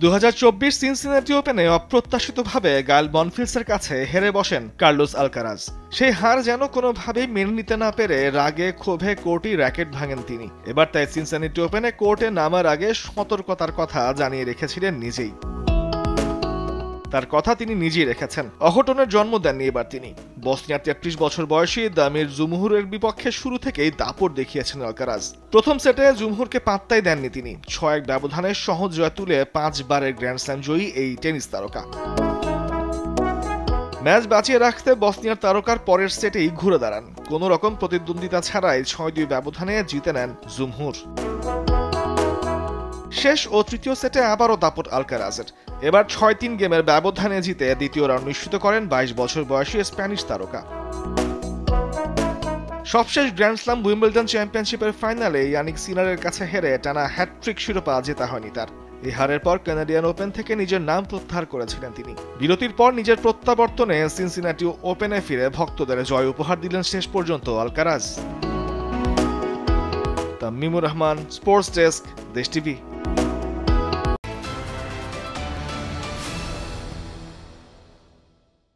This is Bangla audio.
2024 সিনসিনাটি ওপেনে অপ্রত্যাশিতভাবে গায়েল মনফিলসের কাছে হেরে বসেন কার্লোস আলকারাজ। সেই হার যেন কোনোভাবেই মেনে নিতে না পেরে রাগে ক্ষোভে কোর্টই র্যাকেট ভাঙেন তিনি। এবার তাই সিনসিনাটি ওপেনে কোর্টে নামার আগে সতর্কতার কথা জানিয়ে রেখেছিলেন নিজেই। তার কথা তিনি নিজেই রেখেছেন। অঘটনের জন্ম দেননি এবার তিনি। বসনিয়ার 33 বছর বয়সী দামির জুমহুরের বিপক্ষে শুরু থেকেই দাপট দেখিয়েছেন আলকারাজ। প্রথম সেটে জুমহুরকে পাত্তাই দেননি তিনি। 6-1 ব্যবধানে সহজ জয় তুলে 5 বারের গ্র্যান্ড স্ল্যাম জয়ী এই টেনিস তারকা। ম্যাচ বাঁচিয়ে রাখতে বসনিয়ার তারকার পরের সেটেই ঘুরে দাঁড়ান। কোনো রকম প্রতিদ্বন্দ্বিতা ছাড়াই 6-2 ব্যবধানে জিতে নেন জুমহুর। শেষ ও তৃতীয় সেটে আবারও দাপট আলকারাজের। এবার 6-3 গেমের ব্যবধানে জিতে দ্বিতীয় রাউন্ড নিশ্চিত করেন 22 বছর বয়সী স্প্যানিশ তারকা। সবশেষ গ্র্যান্ড স্ল্যাম উইম্বলডন চ্যাম্পিয়নশিপের ফাইনালে ইয়ানিক সিনারের কাছে হেরে টানা হ্যাটট্রিক শিরোপা জেতা হয়নি তার। এই হারের পর কানাডিয়ান ওপেন থেকে নিজের নাম প্রত্যাহার করেছিলেন তিনি। বিরতির পর নিজের প্রত্যাবর্তনে সিনসিনাটি ওপেনে ফিরে ভক্তদের জয় উপহার দিলেন শেষ পর্যন্ত আলকারাজ। তামিমুর রহমান, স্পোর্টস ডেস্ক, দেশ টিভি।